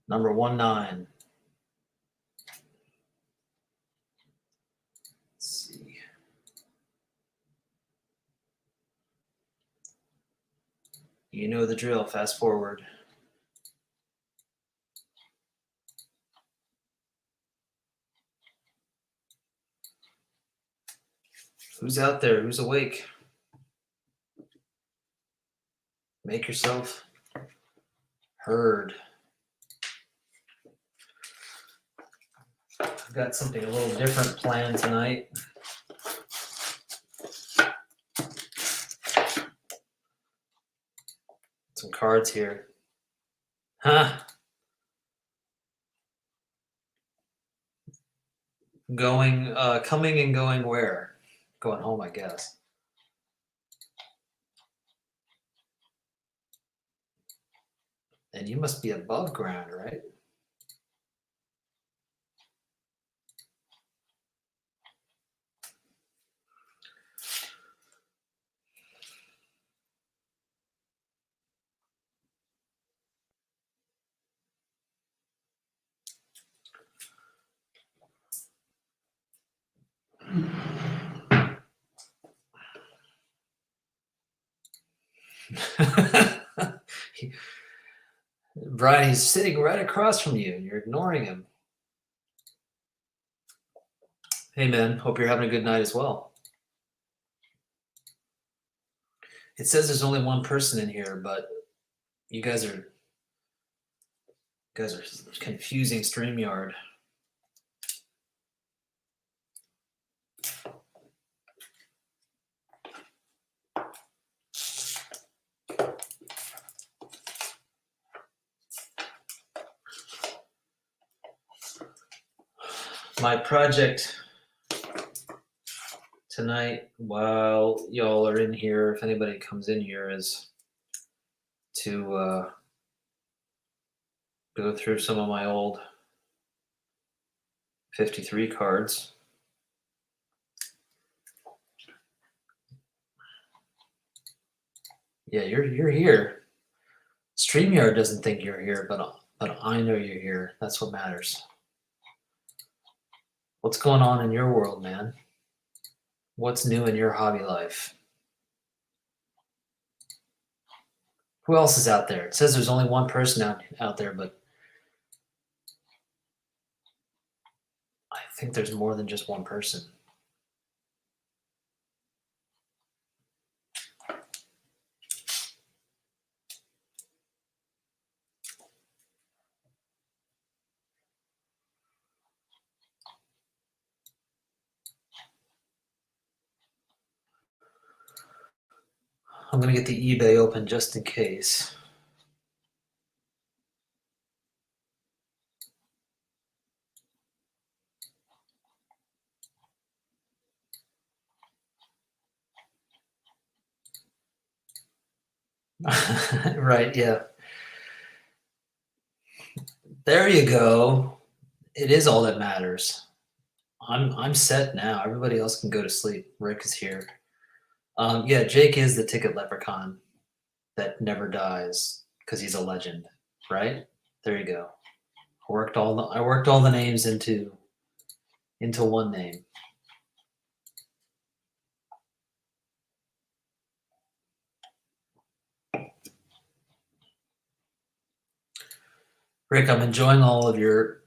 Number 19. Let's see. You know the drill. Fast forward. Who's out there? Who's awake? Make yourself heard. I've got something a little different planned tonight. Some cards here. Huh? Coming and going where? Going home, I guess. And you must be above ground, right? Brian, he's sitting right across from you and you're ignoring him. Hey, man, hope you're having a good night as well. It says there's only one person in here, but you guys are confusing StreamYard. My project tonight, while y'all are in here, if anybody comes in here, is to go through some of my old 53 cards. Yeah, you're here. StreamYard doesn't think you're here, but I know you're here. That's what matters. What's going on in your world, man? What's new in your hobby life? Who else is out there? It says there's only one person out there, but I think there's more than just one person. I'm going to get the eBay open just in case. Right, yeah. There you go. It is all that matters. I'm set now. Everybody else can go to sleep. Rick is here. Yeah, Jake is the ticket leprechaun that never dies because he's a legend, right? There you go. I worked all the names into one name. Rick, I'm enjoying all of your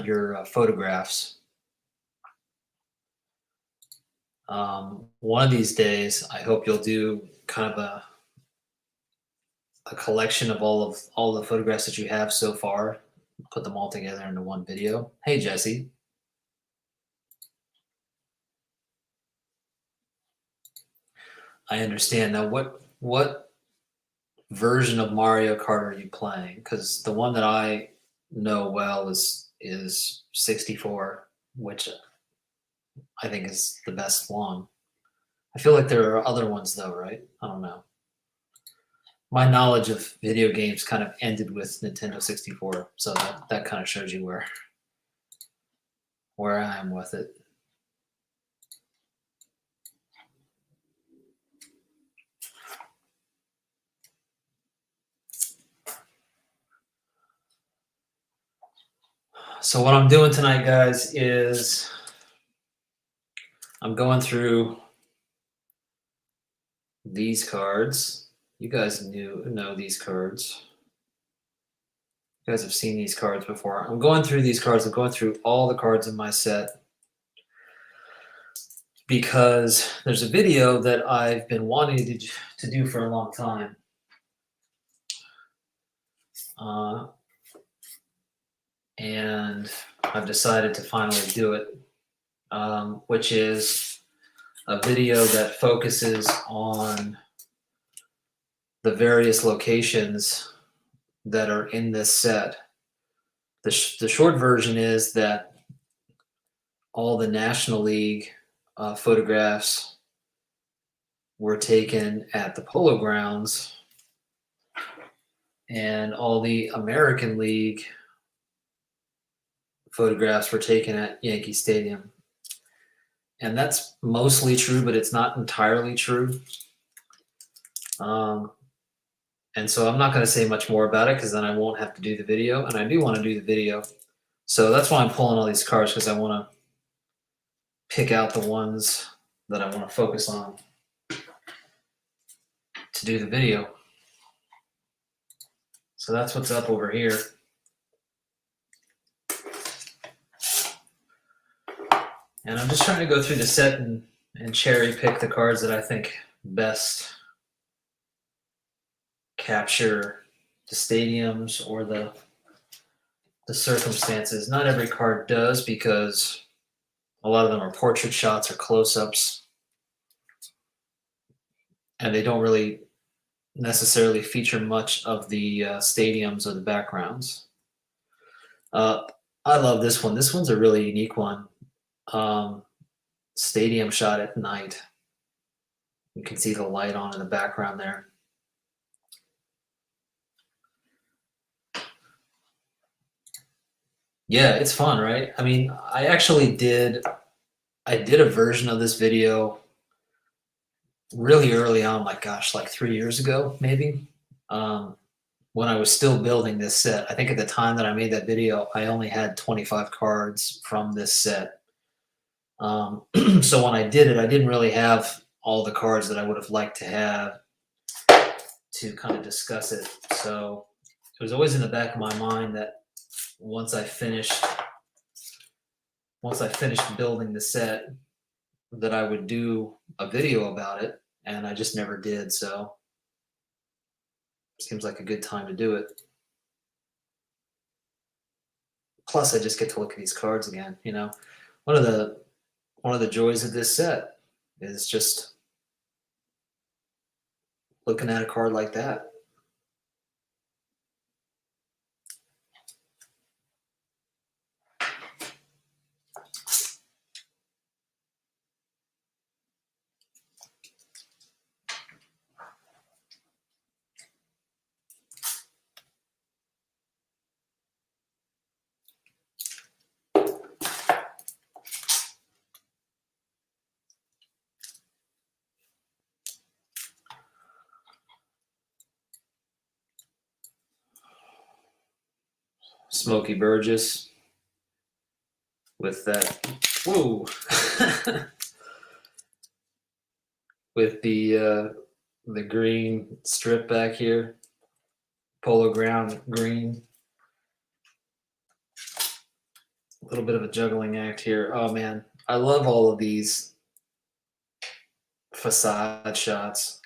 your photographs. One of these days, I hope you'll do kind of a collection of all the photographs that you have so far, put them all together into one video. Hey, Jesse. I understand. Now, what version of Mario Kart are you playing? Because the one that I know well is 64, which I think is the best one. I feel like there are other ones though, right? I don't know. My knowledge of video games kind of ended with Nintendo 64, so that kind of shows you where I am with it. So what I'm doing tonight, guys, is I'm going through these cards. You guys know these cards. You guys have seen these cards before. I'm going through these cards. I'm going through all the cards in my set because there's a video that I've been wanting to do for a long time. And I've decided to finally do it, which is a video that focuses on the various locations that are in this set. The short version is that all the National League photographs were taken at the Polo Grounds, and all the American League photographs were taken at Yankee Stadium. And that's mostly true, but it's not entirely true. And so I'm not going to say much more about it because then I won't have to do the video. And I do want to do the video. So that's why I'm pulling all these cards, because I want to pick out the ones that I want to focus on to do the video. So that's what's up over here. And I'm just trying to go through the set and cherry pick the cards that I think best capture the stadiums or the circumstances. Not every card does, because a lot of them are portrait shots or close-ups, and they don't really necessarily feature much of the stadiums or the backgrounds. I love this one. This one's a really unique one. Stadium shot at night. You can see the light on in the background there. Yeah, it's fun, right? I mean, I did a version of this video really early on, like 3 years ago, maybe, when I was still building this set. I think at the time that I made that video, I only had 25 cards from this set. So when I did it, I didn't really have all the cards that I would have liked to have to kind of discuss it. So it was always in the back of my mind that once I finished building the set, that I would do a video about it, and I just never did. So it seems like a good time to do it. Plus, I just get to look at these cards again. You know, one of the joys of this set is just looking at a card like that. Smokey Burgess with that, whoa, with the green strip back here, Polo Ground green. A little bit of a juggling act here. Oh man, I love all of these facade shots.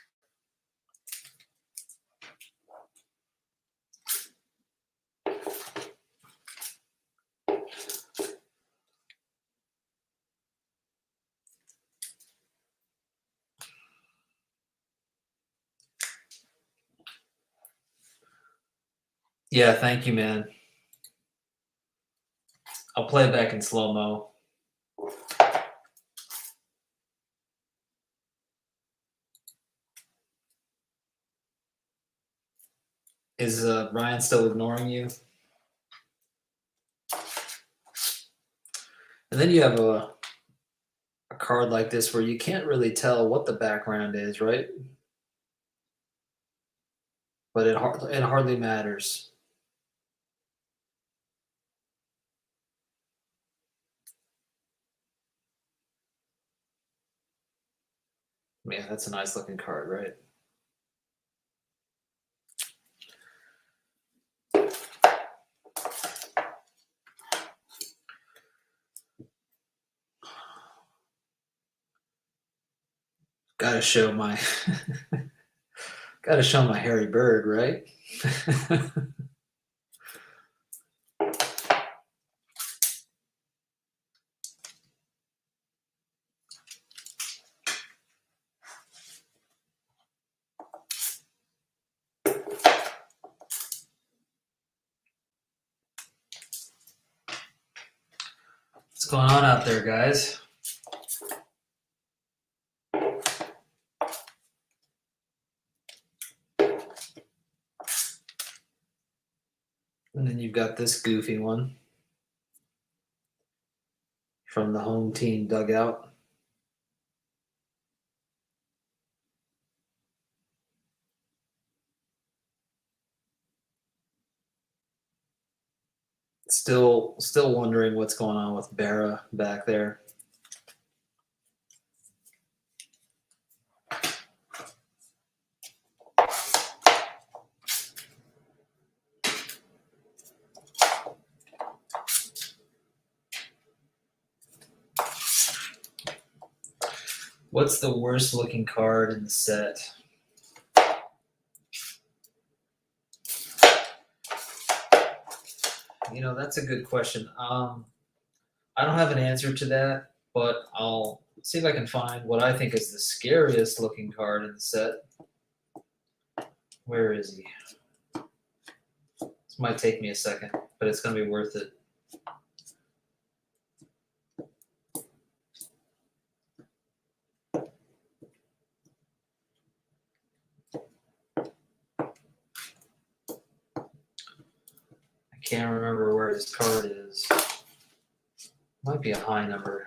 Yeah, thank you, man. I'll play it back in slow-mo. Is Ryan still ignoring you? And then you have a card like this where you can't really tell what the background is, right? But it hardly matters. Yeah, that's a nice looking card, right? Gotta show my gotta show my hairy bird, right? What's going on out there, guys? And then you've got this goofy one from the home team dugout. Still wondering what's going on with Berra back there. What's the worst looking card in the set? You know, that's a good question. I don't have an answer to that, but I'll see if I can find what I think is the scariest looking card in the set. Where is he? This might take me a second, but it's going to be worth it. I can't remember where his card is. Might be a high number.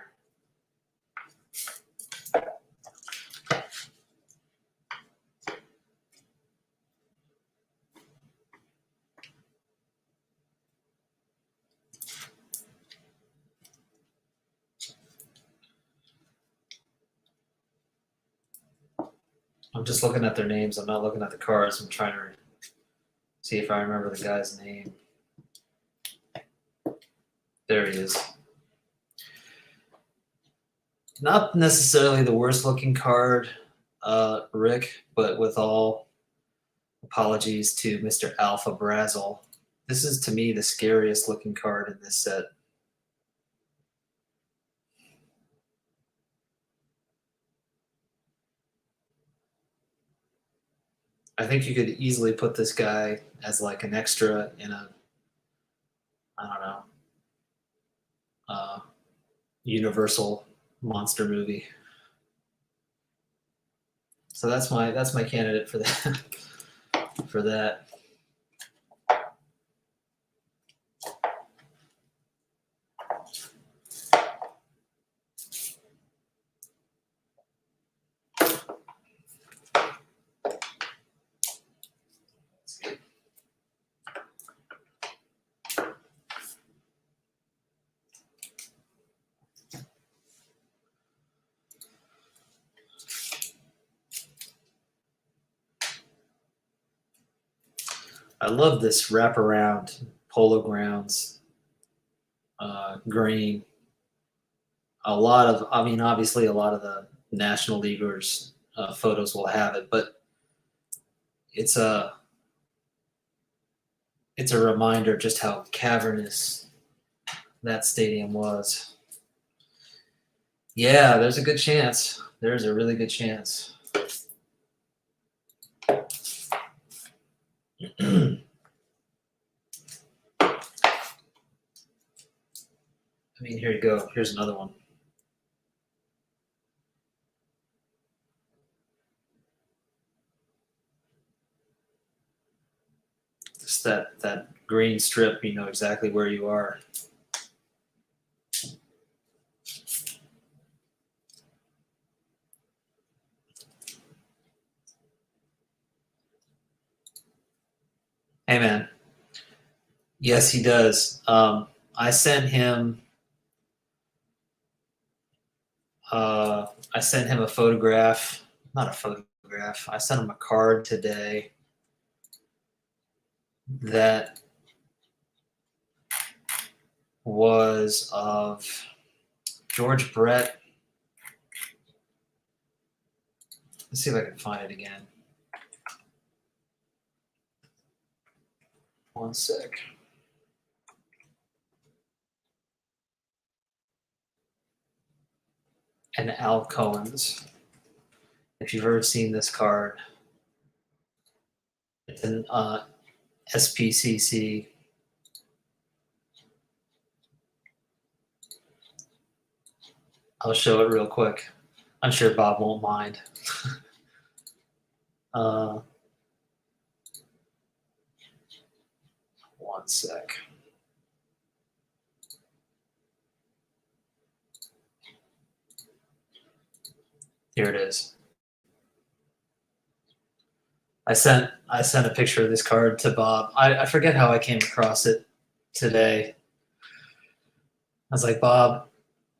I'm just looking at their names. I'm not looking at the cards. I'm trying to see if I remember the guy's name. There he is. Not necessarily the worst looking card, Rick, but with all apologies to Mr. Alpha Brazel, this is to me the scariest looking card in this set. I think you could easily put this guy as like an extra in a, I don't know, Universal monster movie. So that's my candidate for that. For that. I love this wraparound Polo Grounds green. A lot of, I mean, obviously a lot of the National Leaguers photos will have it, but it's a reminder just how cavernous that stadium was. Yeah, there's a good chance. There's a really good chance. I mean, here you go. Here's another one. Just that green strip, you know exactly where you are. Hey, man. Yes, he does. I sent him. I sent him a photograph not a photograph. I sent him a card today that was of George Brett. Let's see if I can find it again. One sec. And Al Cohen's. If you've ever seen this card, it's an SPCC. I'll show it real quick. I'm sure Bob won't mind. One sec. Here it is. I sent a picture of this card to Bob. I forget how I came across it today. I was like, Bob,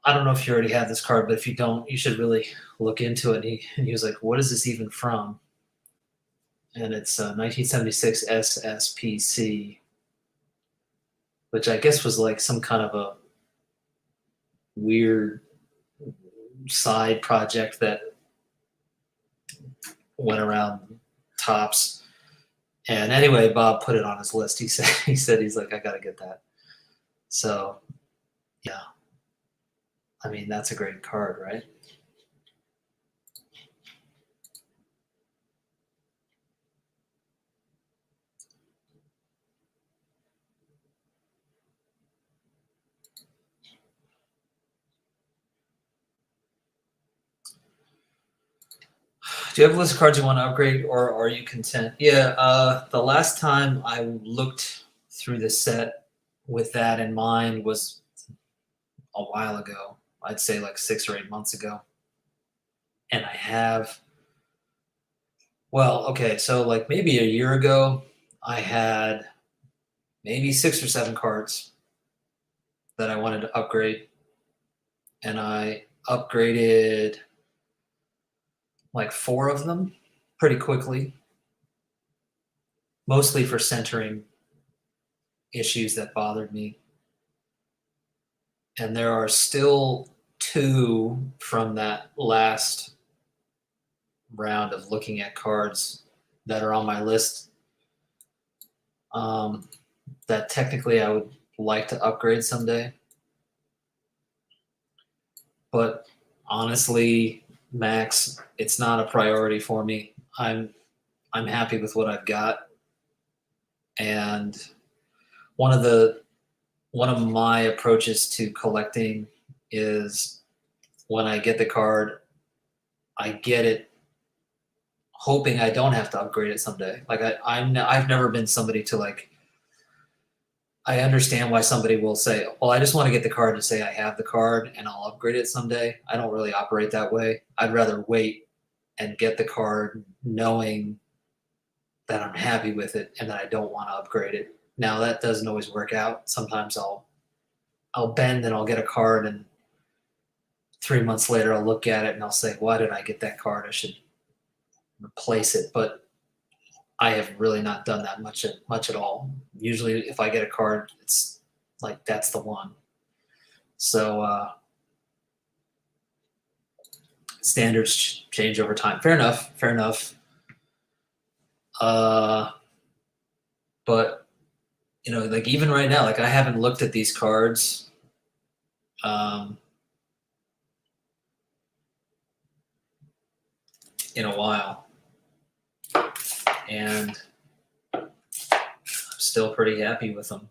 I don't know if you already have this card, but if you don't, you should really look into it. And he was like, what is this even from? And it's 1976 SSPC, which I guess was like some kind of a weird side project that went around Tops. And anyway, Bob put it on his list. He's like, I got to get that. So, yeah. I mean, that's a great card, right? Do you have a list of cards you want to upgrade, or are you content? Yeah, the last time I looked through the set with that in mind was a while ago. I'd say like 6 or 8 months ago. And I have, well, okay, so like maybe a year ago, I had maybe 6 or 7 cards that I wanted to upgrade. And I upgraded like 4 of them pretty quickly, mostly for centering issues that bothered me. And there are still 2 from that last round of looking at cards that are on my list that technically I would like to upgrade someday. But honestly, Max, it's not a priority for me. I'm happy with what I've got. And one of my approaches to collecting is when I get the card, I get it hoping I don't have to upgrade it someday. Like I've never been somebody to like. I understand why somebody will say, "Well, I just want to get the card to say I have the card and I'll upgrade it someday." I don't really operate that way. I'd rather wait and get the card knowing that I'm happy with it and that I don't want to upgrade it. Now that doesn't always work out. Sometimes I'll bend and I'll get a card, and 3 months later I'll look at it and I'll say, "Why did I get that card? I should replace it." But I have really not done that much at all. Usually, if I get a card, it's like that's the one. So standards change over time. Fair enough. Fair enough. But like even right now, like I haven't looked at these cards. In a while, and I'm still pretty happy with them.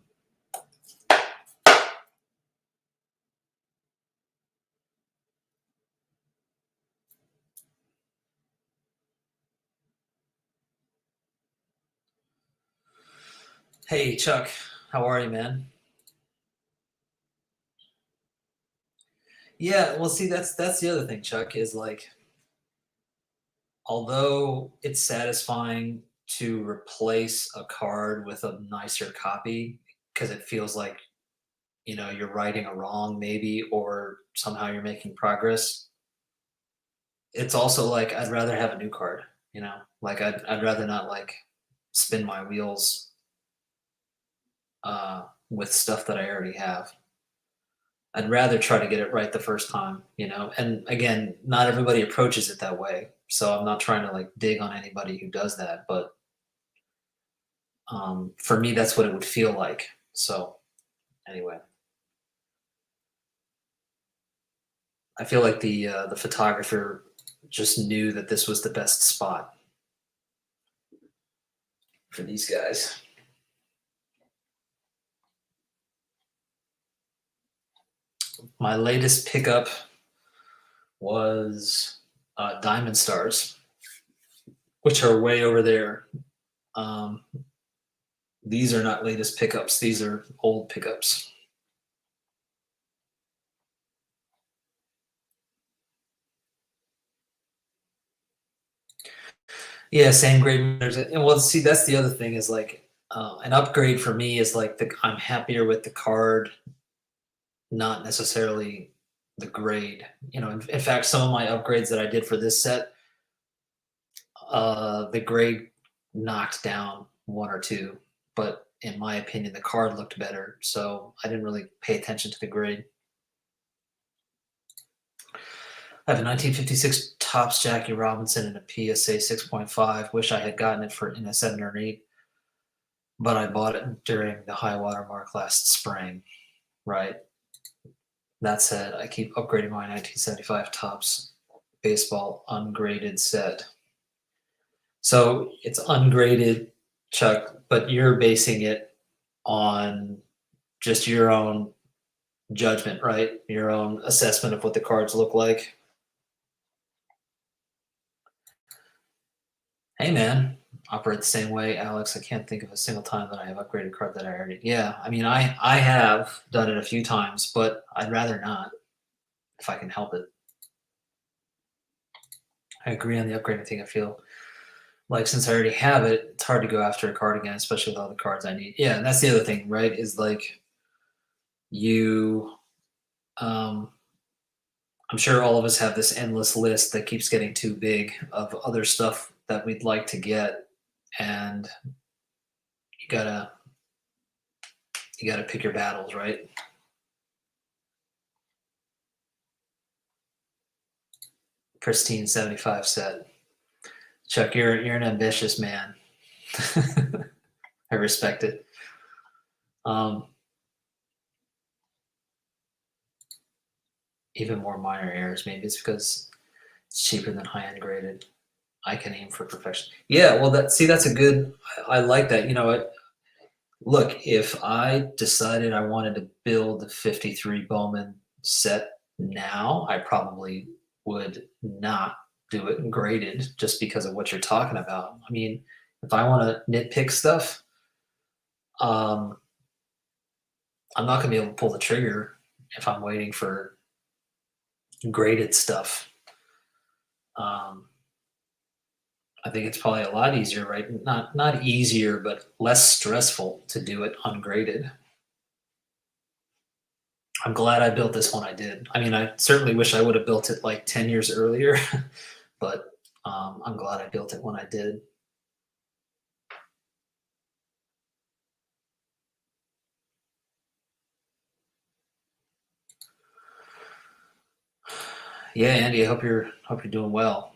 Hey Chuck, how are you, man? Yeah, well, see, that's the other thing, Chuck, is like, although it's satisfying to replace a card with a nicer copy because it feels like you're righting a wrong maybe, or somehow you're making progress. it's also like I'd rather have a new card, you know? Like I'd rather not like spin my wheels with stuff that I already have. I'd rather try to get it right the first time, you know? And again, not everybody approaches it that way. So I'm not trying to like dig on anybody who does that, but for me, that's what it would feel like. So anyway, I feel like the photographer just knew that this was the best spot for these guys. My latest pickup was Diamond Stars, which are way over there. Um, these are not latest pickups; these are old pickups. Yeah, same grade. And well, see, that's the other thing is like an upgrade for me is like I'm happier with the card, not necessarily the grade. You know, in fact, some of my upgrades that I did for this set, the grade knocked down one or two, but in my opinion, the card looked better, so I didn't really pay attention to the grade. I have a 1956 Topps Jackie Robinson and a PSA 6.5. Wish I had gotten it for in a 7 or an 8, but I bought it during the high water mark last spring, right? That said, I keep upgrading my 1975 Topps baseball ungraded set. So it's ungraded, Chuck, but you're basing it on just your own judgment, right? Your own assessment of what the cards look like. Hey, man, operate the same way, Alex. I can't think of a single time that I have upgraded a card that I already. Yeah, I mean, I have done it a few times, but I'd rather not if I can help it. I agree on the upgrading thing. I feel like since I already have it, it's hard to go after a card again, especially with all the cards I need. Yeah, and that's the other thing, right? Is like you, um, I'm sure all of us have this endless list that keeps getting too big of other stuff that we'd like to get, and you gotta you gotta pick your battles, right? Pristine 75 set. Chuck, you're an ambitious man. I respect it. Um, even more minor errors. Maybe it's because it's cheaper than high end graded. I can aim for perfection. Yeah, well, that's a good. I like that. You know what? Look, if I decided I wanted to build the 53 Bowman set now, I probably would not do it graded just because of what you're talking about. I mean, if I want to nitpick stuff, um, I'm not going to be able to pull the trigger if I'm waiting for graded stuff. Um, I think it's probably a lot easier, right? Not easier, but less stressful to do it ungraded. I'm glad I built this one I did. I mean, I certainly wish I would have built it like 10 years earlier, but I'm glad I built it when I did. Yeah, Andy, I hope you're doing well.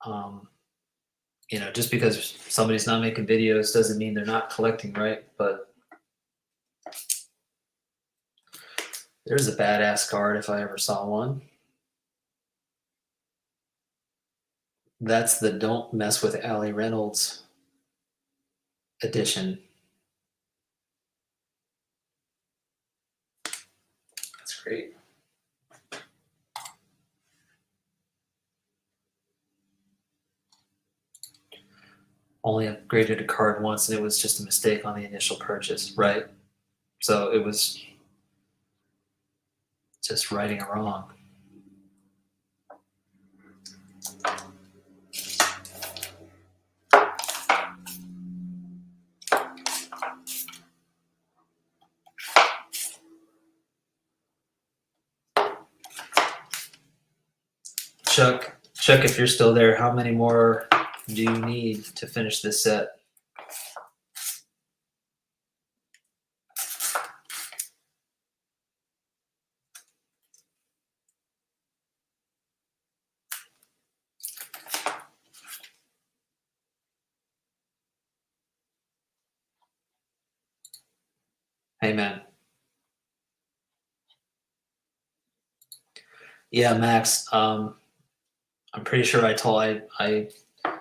Um, you know, just because somebody's not making videos doesn't mean they're not collecting, right? But there's a badass card if I ever saw one. That's the Don't Mess with Allie Reynolds edition. That's great. Only upgraded a card once, and it was just a mistake on the initial purchase, right? So it was just righting a wrong. Chuck, Chuck, if you're still there, how many more do you need to finish this set? Hey, man. Yeah, Max. I'm pretty sure I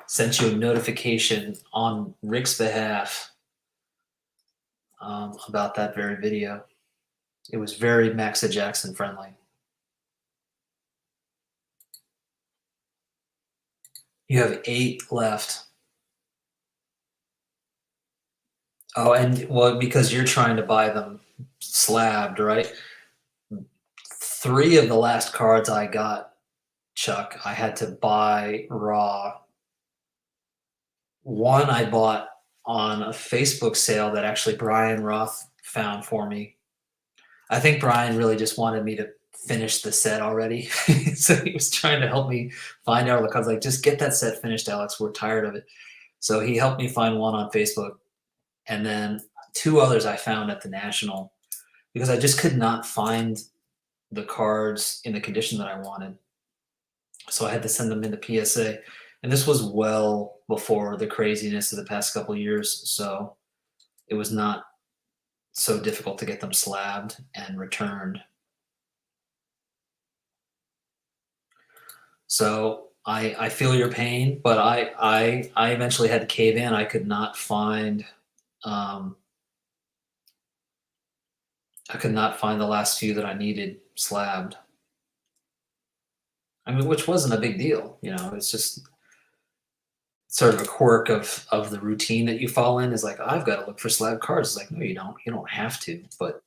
sent you a notification on Rick's behalf about that very video. It was very Maxa Jackson friendly. You have 8 left. Oh, and well, because you're trying to buy them slabbed, right? 3 of the last cards I got, Chuck, I had to buy raw. One I bought on a Facebook sale that actually Brian Roth found for me. I think Brian really just wanted me to finish the set already. So he was trying to help me find out. I was like, just get that set finished, Alex. We're tired of it. So he helped me find one on Facebook. And then 2 others I found at the National because I just could not find the cards in the condition that I wanted. So I had to send them into PSA. And this was well before the craziness of the past couple of years. So it was not so difficult to get them slabbed and returned. So I feel your pain, but I eventually had to cave in. I could not find the last few that I needed slabbed. I mean, which wasn't a big deal, you know. It's just sort of a quirk of the routine that you fall in. Is like, I've got to look for slab cards. It's like, no, you don't. You don't have to. But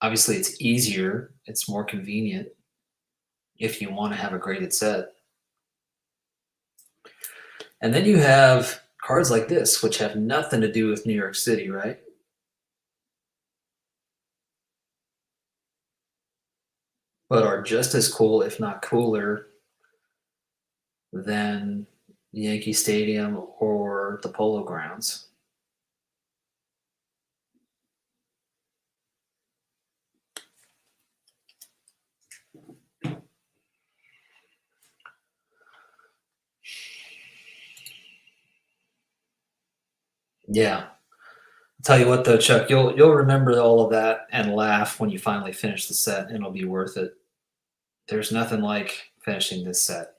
obviously, it's easier. It's more convenient if you want to have a graded set. And then you have cards like this, which have nothing to do with New York City, right? But are just as cool, if not cooler, than Yankee Stadium or the Polo Grounds. Yeah. I'll tell you what though, Chuck, you'll remember all of that and laugh when you finally finish the set, and it'll be worth it. There's nothing like finishing this set.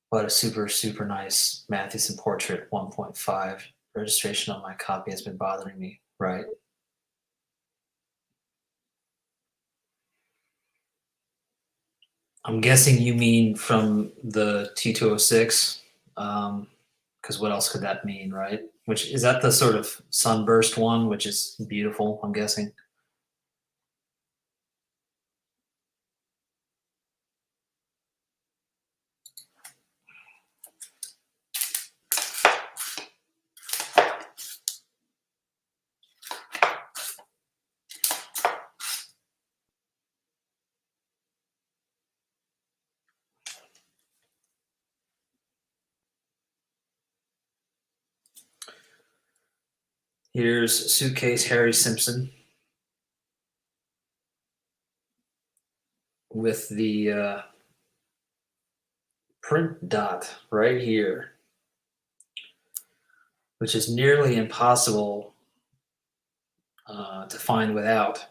What a super, super nice Matheson portrait 1.5. Registration on my copy has been bothering me, right? I'm guessing you mean from the T206, because what else could that mean, right? Which is that the sort of sunburst one, which is beautiful, I'm guessing. Here's Suitcase Harry Simpson with the print dot right here, which is nearly impossible to find without.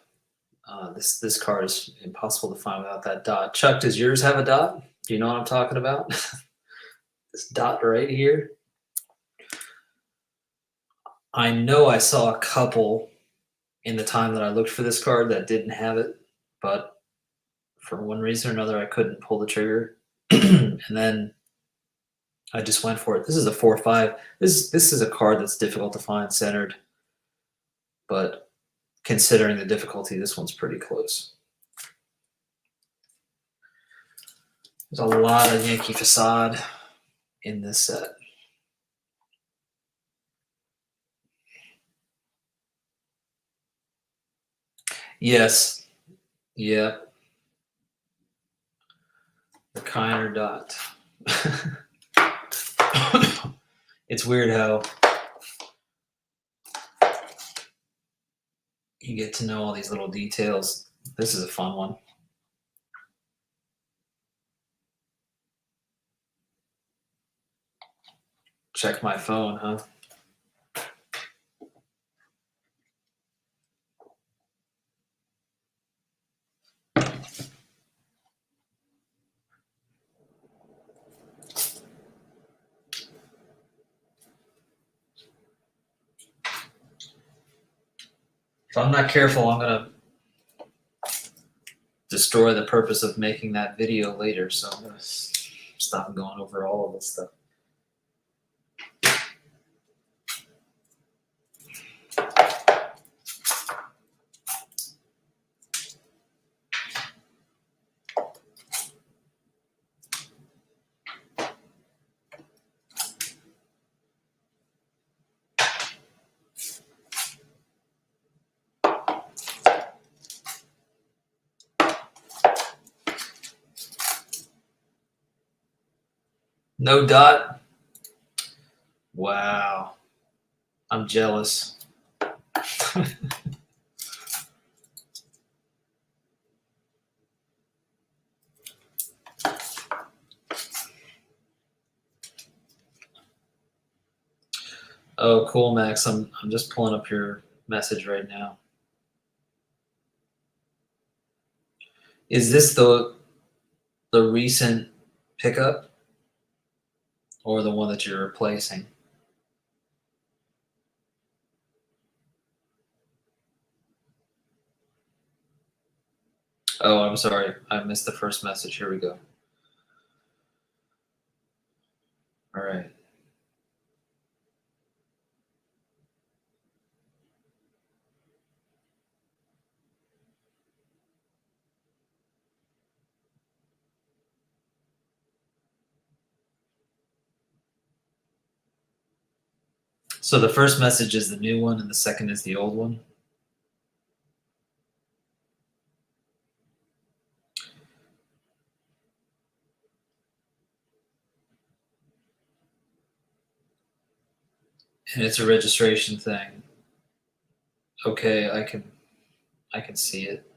This card is impossible to find without that dot. Chuck, does yours have a dot? Do you know what I'm talking about? This dot right here. I know I saw a couple in the time that I looked for this card that didn't have it, but for one reason or another, I couldn't pull the trigger. And then I just went for it. This is a 4/5. This is a card that's difficult to find centered, but considering the difficulty, this one's pretty close. There's a lot of Yankee facade in this set. Yes. Yeah. Kiner dot. It's weird how you get to know all these little details. This is a fun one. Check my phone, huh? If I'm not careful, I'm gonna destroy the purpose of making that video later, so I'm gonna stop going over all of this stuff. No dot? Wow. I'm jealous. Oh, cool, Max. I'm just pulling up your message right now. Is this the recent pickup or the one that you're replacing? Oh, I'm sorry. I missed the first message. Here we go. All right. So the first message is the new one and the second is the old one? And it's a registration thing. Okay, I can see it.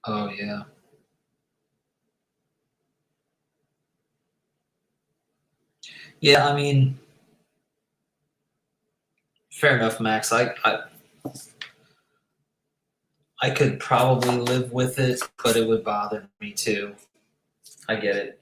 Oh yeah. Yeah, I mean, fair enough, Max. I could probably live with it, but it would bother me too. I get it.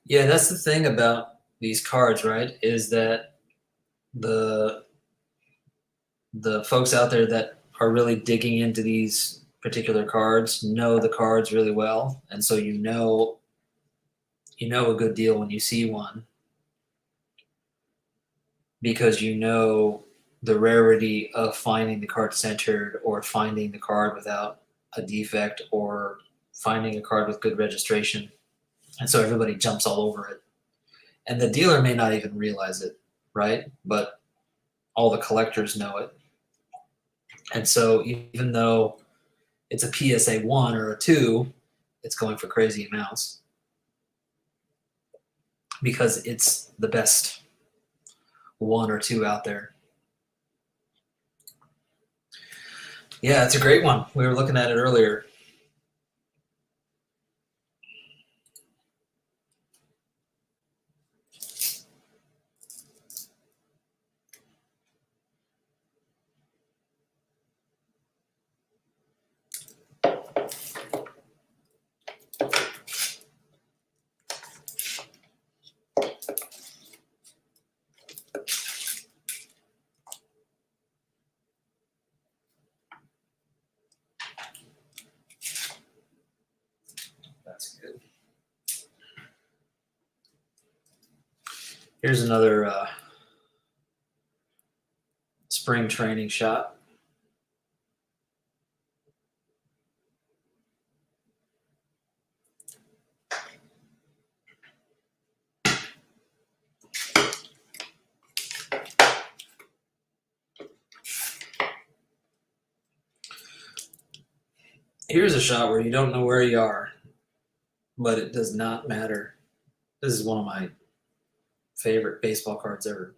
Yeah, that's the thing about these cards, right? Is that the folks out there that are really digging into these particular cards know the cards really well, and so you know a good deal when you see one because you know the rarity of finding the card centered or finding the card without a defect or finding a card with good registration, and so everybody jumps all over it, and the dealer may not even realize it, right? But all the collectors know it. And so even though it's a PSA 1 or a 2, it's going for crazy amounts because it's the best 1 or 2 out there. Yeah, it's a great one. We were looking at it earlier. That's good. Here's another spring training shot. Here's a shot where you don't know where you are, but it does not matter. This is one of my favorite baseball cards ever.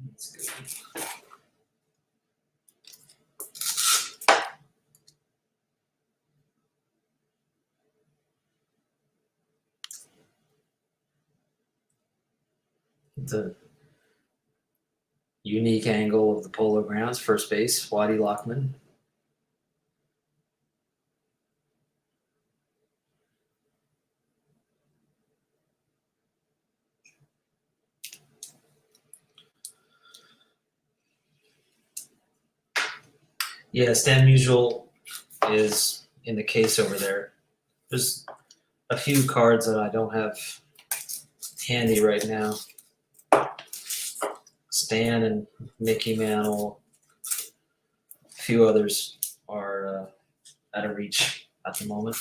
That's good. The unique angle of the Polo Grounds, first base, Waddy Lockman. Yeah, Stan Musial is in the case over there. There's a few cards that I don't have handy right now. Stan and Mickey Mantle, a few others are out of reach at the moment.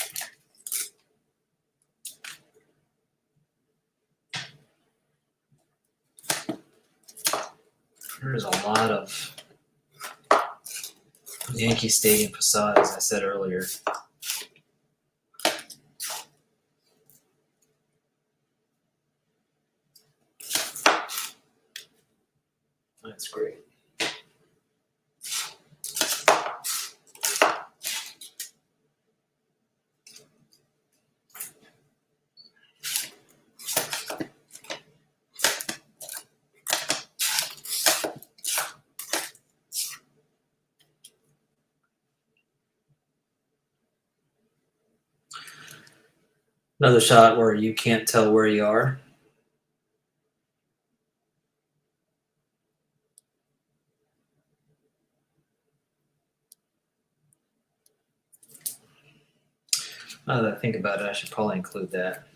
There's a lot of Yankee Stadium facade, as I said earlier. That's great. Another shot where you can't tell where you are. Now that I think about it, I should probably include that.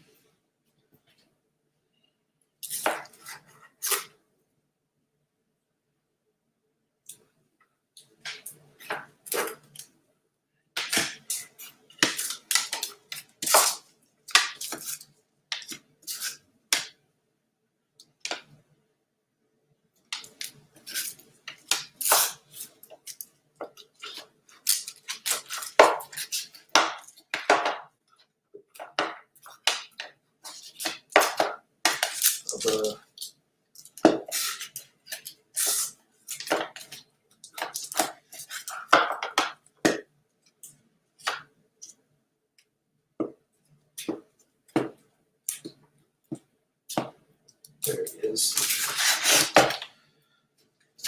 There it is. All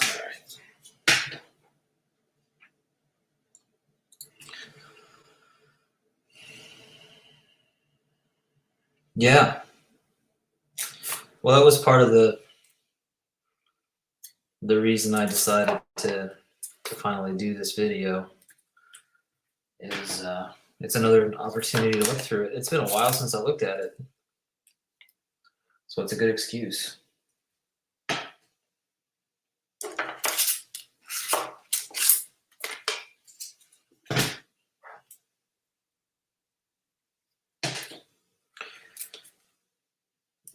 right. Yeah. Well, that was part of the reason I decided to finally do this video. Is it's another opportunity to look through it. It's been a while since I looked at it, so it's a good excuse.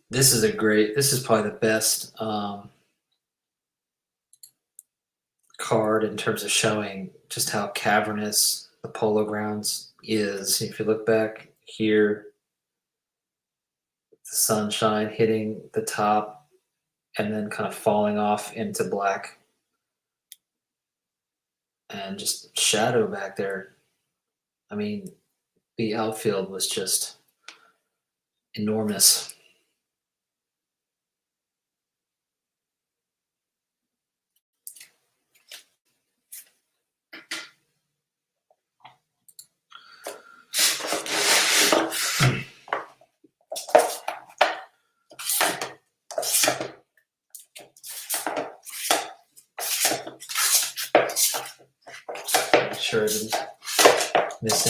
This is probably the best card in terms of showing just how cavernous the Polo Grounds is. If you look back here, the sunshine hitting the top and then kind of falling off into black and just shadow back there. I mean, the outfield was just enormous.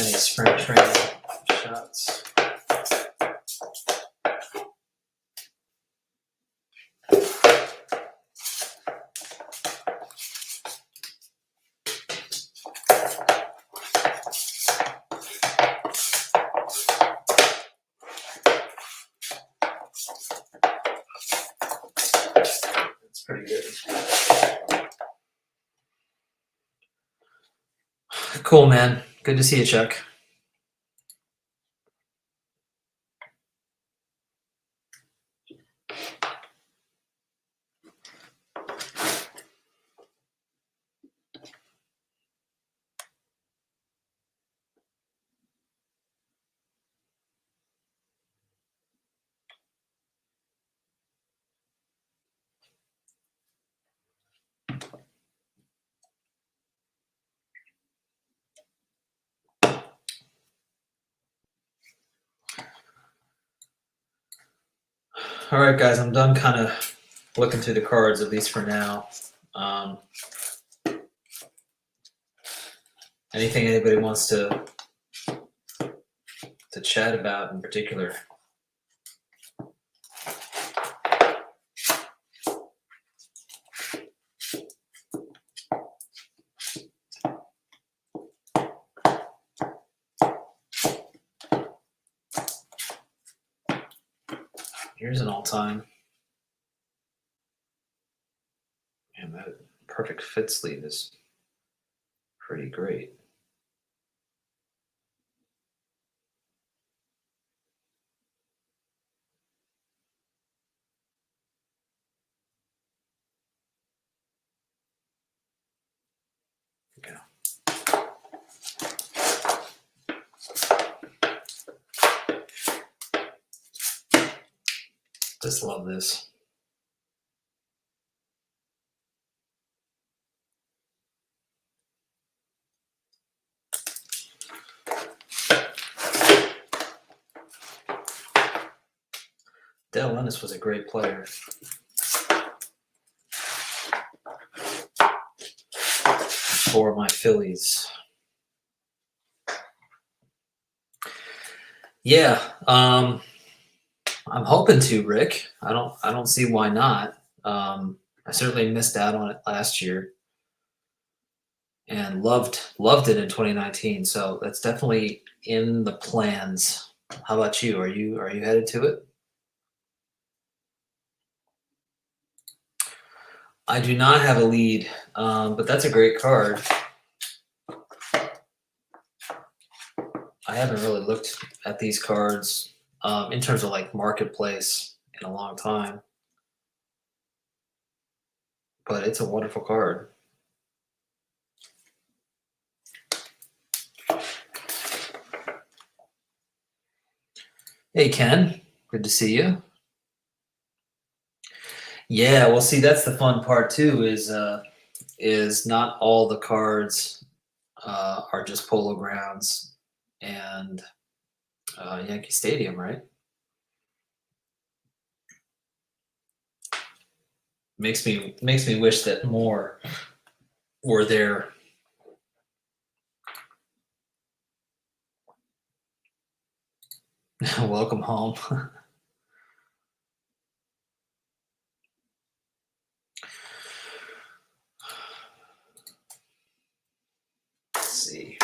any spring training shots. That's pretty good. Cool, man. Good to see you, Chuck. All right, guys, I'm done kind of looking through the cards, at least for now. Anything anybody wants to chat about in particular? Here's an all-time. Man, that perfect fit sleeve is pretty great. Okay. Just love this. Dale Ennis was a great player. For my Phillies. Yeah, I'm hoping to, Rick. I don't see why not. I certainly missed out on it last year, and loved it in 2019. So that's definitely in the plans. How about you? Are you headed to it? I do not have a lead, but that's a great card. I haven't really looked at these cards in terms of like marketplace in a long time, but it's a wonderful card. Hey, Ken, good to see you. Yeah, well, see, that's the fun part too. Is not all the cards are just Polo Grounds and Yankee Stadium, right? Makes me wish that more were there. Welcome home. Let's see.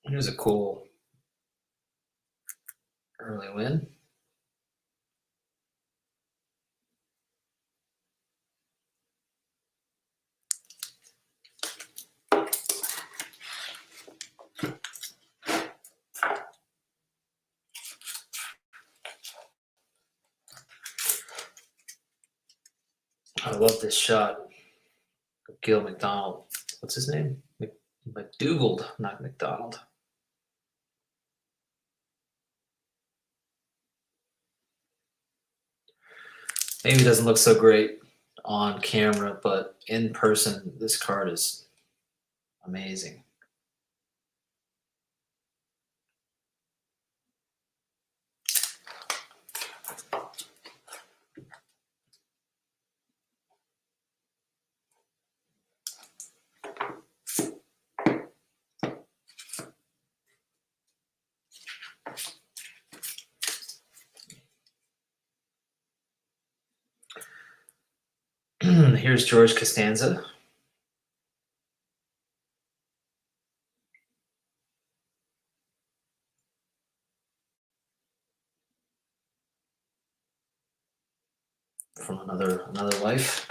Here's a cool early win. I love this shot. Gil McDonald. What's his name? McDougald, not McDonald. Maybe it doesn't look so great on camera, but in person, this card is amazing. Here's George Costanza. From another life.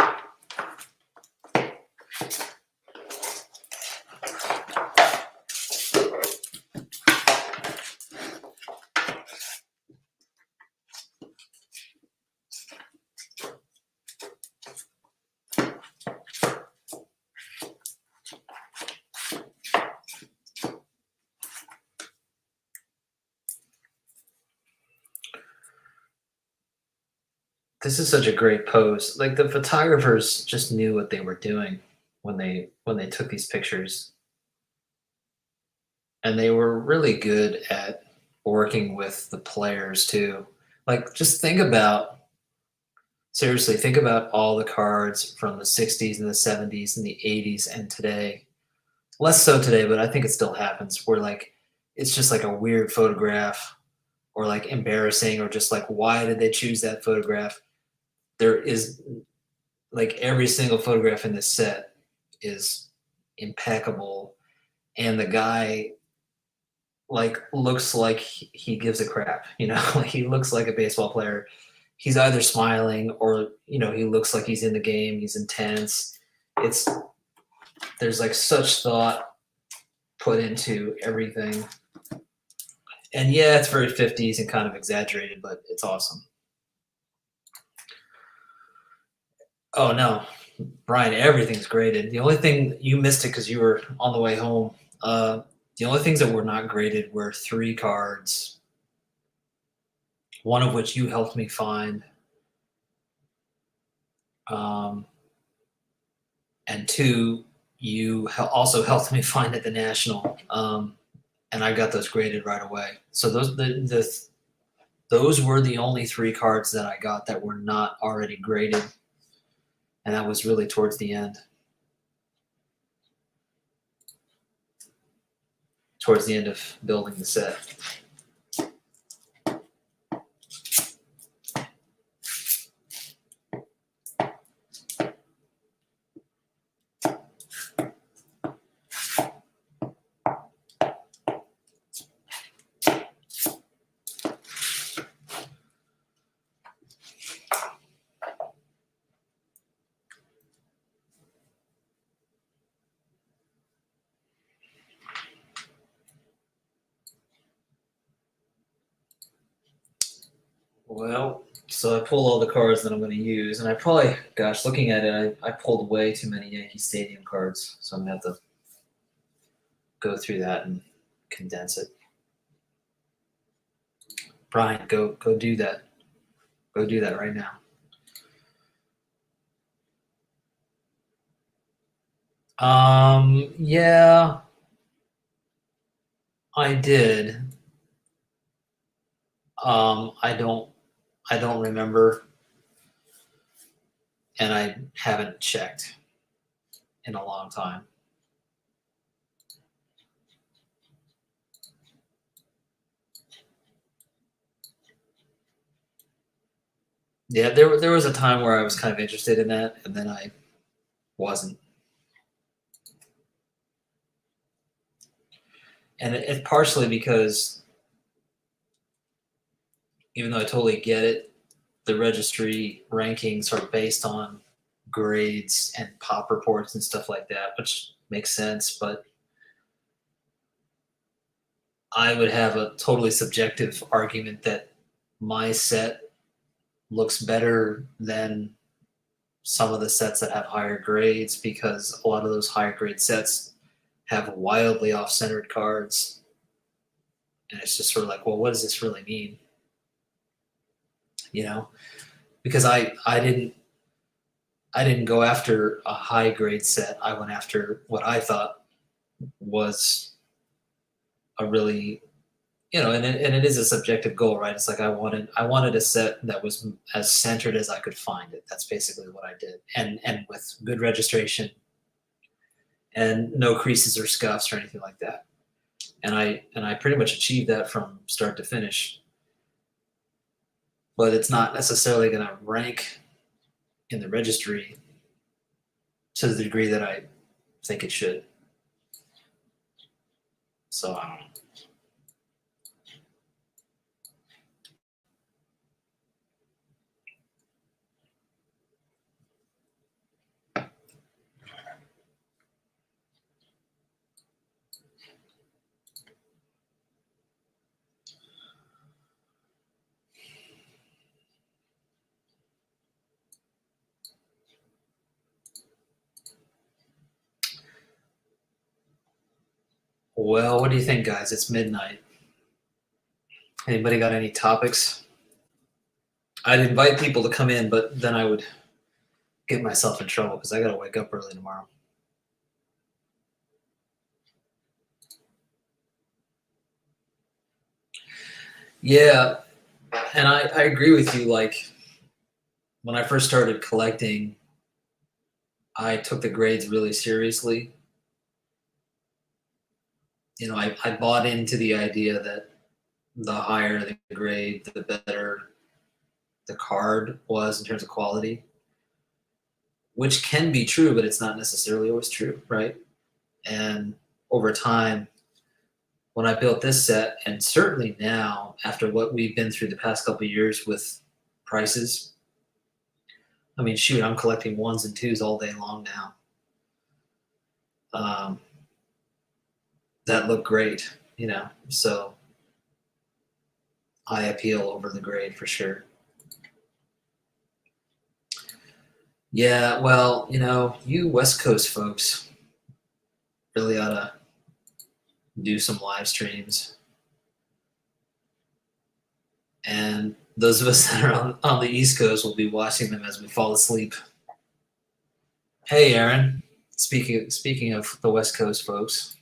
This is such a great pose. Like the photographers just knew what they were doing when they took these pictures, and they were really good at working with the players too. Like just think about seriously, think about all the cards from the 60s and the 70s and the 80s and today. Less so today, but I think it still happens where like it's just like a weird photograph or like embarrassing or just like why did they choose that photograph? There is like every single photograph in this set is impeccable, and the guy like looks like he gives a crap, you know. He looks like a baseball player. He's either smiling or he looks like he's in the game. He's intense. It's There's like such thought put into everything, and yeah, it's very 50s and kind of exaggerated, but it's awesome. Oh no, Brian, everything's graded. The only thing you missed it because you were on the way home. The only things that were not graded were three cards, one of which you helped me find, um, and two you also helped me find at the National, and I got those graded right away. So those were the only three cards that I got that were not already graded, and that was really towards the end. Towards the end of building the set. Well, so I pulled all the cards that I'm going to use, and I probably, gosh, looking at it, I pulled way too many Yankee Stadium cards, so I'm going to have to go through that and condense it. Brian, go do that. Go do that right now. Yeah, I did. I don't remember, and I haven't checked in a long time. Yeah, there was a time where I was kind of interested in that, and then I wasn't. And it's partially because even though I totally get it, the registry rankings are based on grades and pop reports and stuff like that, which makes sense. But I would have a totally subjective argument that my set looks better than some of the sets that have higher grades because a lot of those higher grade sets have wildly off centered cards. And it's just sort of like, well, what does this really mean? You know? because I didn't go after a high grade set. I went after what I thought was a really, and it is a subjective goal, right? It's like I wanted a set that was as centered as I could find it. That's basically what I did, and with good registration and no creases or scuffs or anything like that. And I pretty much achieved that from start to finish. But it's not necessarily going to rank in the registry to the degree that I think it should. So I don't know. Well, what do you think, guys? It's midnight. Anybody got any topics? I'd invite people to come in, but then I would get myself in trouble because I got to wake up early tomorrow. Yeah, and I agree with you. Like when I first started collecting, I took the grades really seriously. I bought into the idea that the higher the grade, the better the card was in terms of quality, which can be true, but it's not necessarily always true, right? And over time, when I built this set, and certainly now, after what we've been through the past couple of years with prices, I mean, shoot, I'm collecting ones and twos all day long now. That look great, so I appeal over the grade for sure. Yeah, well, you West Coast folks really ought to do some live streams. And those of us that are on the East Coast will be watching them as we fall asleep. Hey, Aaron. Speaking of the West Coast folks.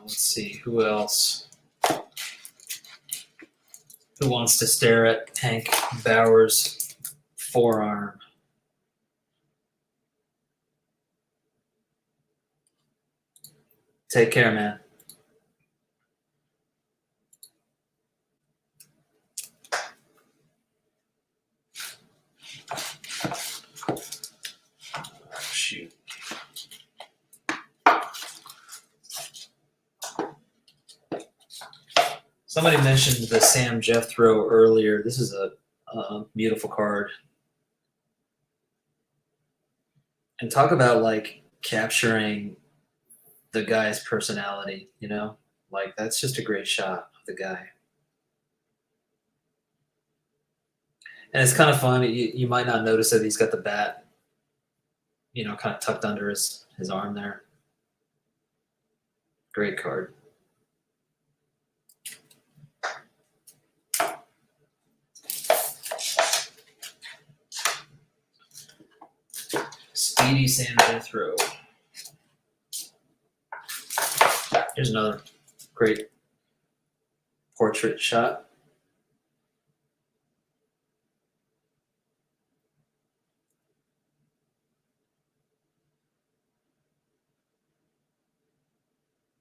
Let's see, who else? Who wants to stare at Hank Bauer's forearm? Take care, man. Shoot. Somebody mentioned the Sam Jethro earlier. This is a beautiful card. And talk about like capturing the guy's personality, Like that's just a great shot of the guy. And it's kind of fun. You might not notice that he's got the bat, kind of tucked under his arm there. Great card. Speedy Sam Jethro. Here's another great portrait shot.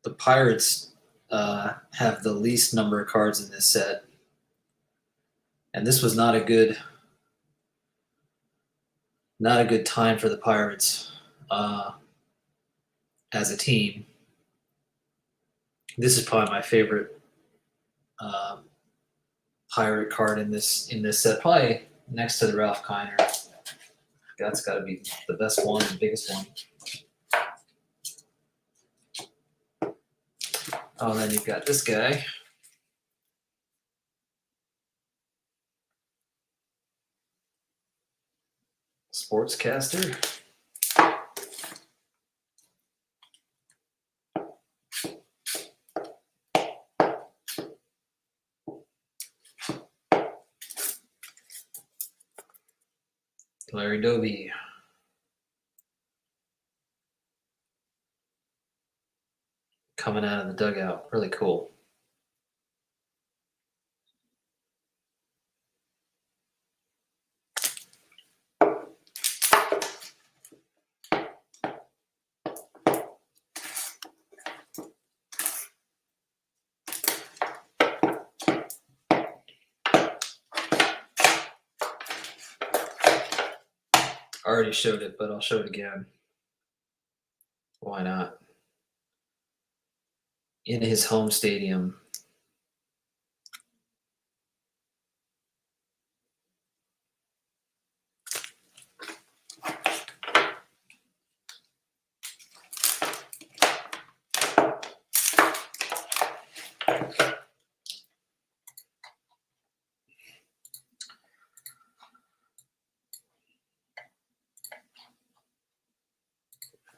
The Pirates have the least number of cards in this set. And this was not a good time for the Pirates as a team. This is probably my favorite Pirate card in this set, probably next to the Ralph Kiner. That's got to be the best one, the biggest one. Oh, and then you've got this guy. Sportscaster. Larry Doby. Coming out of the dugout. Really cool. I already showed it, but I'll show it again. Why not? In his home stadium.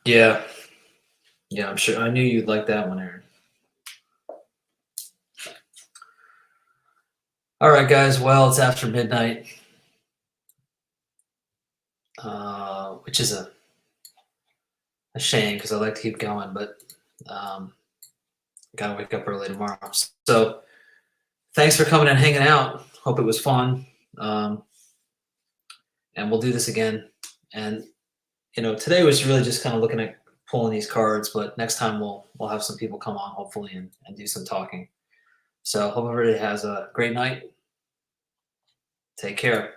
Yeah. Yeah, I'm sure. I knew you'd like that one, Aaron. All right, guys. Well, it's after midnight, which is a shame because I like to keep going, but got to wake up early tomorrow. So thanks for coming and hanging out. Hope it was fun. And we'll do this again. And today was really just kind of looking at pulling these cards, but next time we'll have some people come on hopefully and do some talking. So hope everybody has a great night. Take care.